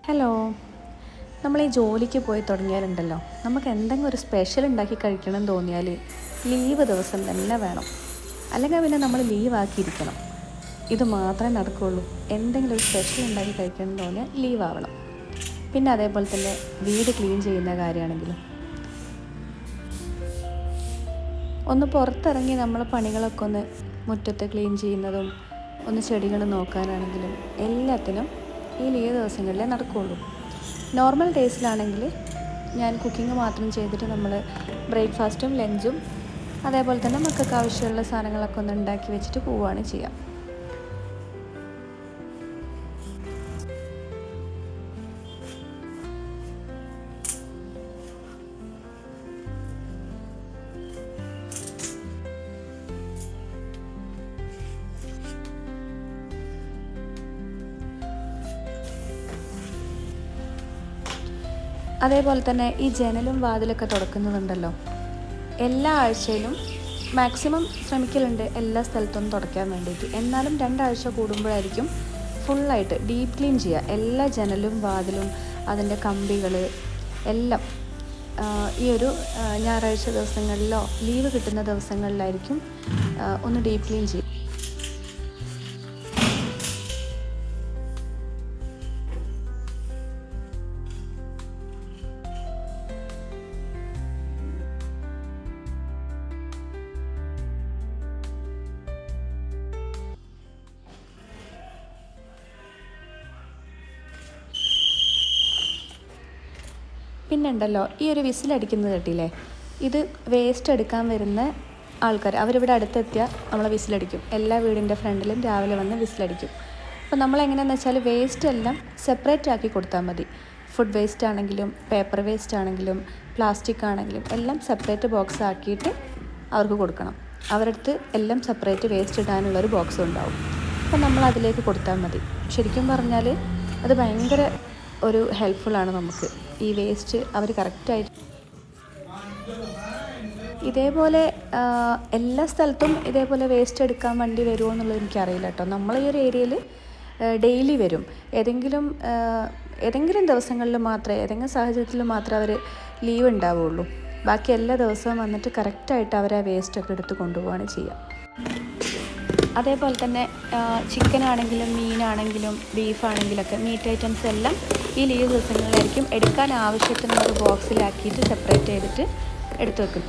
Hello. നമ്മൾ ഈ ജോലിക്ക് പോയി തുടങ്ങിയാലുണ്ടല്ലോ, നമുക്ക് എന്തെങ്കിലും ഒരു സ്പെഷ്യൽ ഉണ്ടാക്കി കഴിക്കണം എന്ന് തോന്നിയാൽ ലീവ് ദിവസം തന്നെ വേണം. അല്ലെങ്കിൽ പിന്നെ നമ്മൾ ലീവാക്കിയിരിക്കണം. ഇത് മാത്രമേ നടക്കുകയുള്ളൂ. എന്തെങ്കിലും ഒരു സ്പെഷ്യൽ ഉണ്ടാക്കി കഴിക്കണം എന്ന് തോന്നിയാൽ ലീവ് ആവണം. പിന്നെ അതേപോലെ തന്നെ വീട് ക്ലീൻ ചെയ്യുന്ന കാര്യമാണെങ്കിലും ഒന്ന് പുറത്തിറങ്ങി നമ്മൾ പണികളൊക്കെ ഒന്ന് മുറ്റത്ത് ക്ലീൻ ചെയ്യുന്നതും ഒന്ന് ചെടികൾ നോക്കാനാണെങ്കിലും എല്ലാത്തിനും ഈ ലീവ് ദിവസങ്ങളിലേ നടക്കുകയുള്ളൂ. നോർമൽ ഡേയ്സിലാണെങ്കിൽ ഞാൻ കുക്കിംഗ് മാത്രം ചെയ്തിട്ട് നമ്മൾ ബ്രേക്ക്ഫാസ്റ്റും ലഞ്ചും അതേപോലെ തന്നെ മക്കൾക്ക് ആവശ്യമുള്ള സാധനങ്ങളൊക്കെ ഒന്ന് ഉണ്ടാക്കി വെച്ചിട്ട് പോവുകയാണ് ചെയ്യുക. അതേപോലെ തന്നെ ഈ ജനലും വാതിലൊക്കെ തുടക്കുന്നതുണ്ടല്ലോ, എല്ലാ ആഴ്ചയിലും മാക്സിമം ശ്രമിക്കലുണ്ട് എല്ലാ സ്ഥലത്തും തുടയ്ക്കാൻ വേണ്ടിയിട്ട്. എന്നാലും 2 ആഴ്ച കൂടുമ്പോഴായിരിക്കും ഫുള്ളായിട്ട് ഡീപ്പ് ക്ലീൻ ചെയ്യുക. എല്ലാ ജനലും വാതിലും അതിൻ്റെ കമ്പികൾ എല്ലാം ഈ ഒരു ഞായറാഴ്ച ദിവസങ്ങളിലോ ലീവ് കിട്ടുന്ന ദിവസങ്ങളിലായിരിക്കും ഒന്ന് ഡീപ്പ് ക്ലീൻ ചെയ്യുക. പിന്നെ ഉണ്ടല്ലോ, ഈ ഒരു വിസിലടിക്കുന്നത് കേട്ടില്ലേ, ഇത് വേസ്റ്റ് എടുക്കാൻ വരുന്ന ആൾക്കാർ അവരിവിടെ അടുത്തെത്തിയാൽ നമ്മളെ വിസിലടിക്കും. എല്ലാ വീടിൻ്റെ ഫ്രണ്ടിലും രാവിലെ വന്ന് വിസിലടിക്കും. അപ്പോൾ നമ്മളെങ്ങനെയാണെന്ന് വെച്ചാൽ വേസ്റ്റ് എല്ലാം സെപ്പറേറ്റ് ആക്കി കൊടുത്താൽ മതി. ഫുഡ് വേസ്റ്റ് ആണെങ്കിലും പേപ്പർ വേസ്റ്റ് ആണെങ്കിലും പ്ലാസ്റ്റിക് ആണെങ്കിലും എല്ലാം സെപ്പറേറ്റ് ബോക്സ് ആക്കിയിട്ട് അവർക്ക് കൊടുക്കണം. അവരുടെ അടുത്ത് എല്ലാം സെപ്പറേറ്റ് വേസ്റ്റ് ഇടാനുള്ളൊരു ബോക്സ് ഉണ്ടാവും. അപ്പോൾ നമ്മൾ അതിലേക്ക് കൊടുത്താൽ മതി. ശരിക്കും പറഞ്ഞാൽ അത് ഭയങ്കര ഒരു ഹെൽപ്ഫുള്ളാണ് നമുക്ക്. ഈ വേസ്റ്റ് അവർ കറക്റ്റായിട്ട് ഇതേപോലെ എല്ലാ സ്ഥലത്തും ഇതേപോലെ വേസ്റ്റ് എടുക്കാൻ വണ്ടി വരുമോ എന്നുള്ളത് എനിക്കറിയില്ല കേട്ടോ. നമ്മൾ ഈ ഒരു ഏരിയയിൽ ഡെയിലി വരും. ഏതെങ്കിലും ദിവസങ്ങളിൽ മാത്രമേ, ഏതെങ്കിലും സാഹചര്യത്തിൽ മാത്രമേ അവർ ലീവ് ഉണ്ടാവുകയുള്ളൂ. ബാക്കി എല്ലാ ദിവസവും വന്നിട്ട് കറക്റ്റായിട്ട് അവർ ആ വേസ്റ്റൊക്കെ എടുത്ത് കൊണ്ടുപോവുകയാണ് ചെയ്യുക. അതേപോലെ തന്നെ ചിക്കനാണെങ്കിലും മീനാണെങ്കിലും ബീഫാണെങ്കിലൊക്കെ മീറ്റ് ഐറ്റംസ് എല്ലാം ഈ ലീവ് ദിവസങ്ങളിലായിരിക്കും എടുക്കാൻ ആവശ്യത്തിനുള്ള ബോക്സിലാക്കിയിട്ട് സെപ്പറേറ്റ് ചെയ്തിട്ട് എടുത്ത് വെക്കും.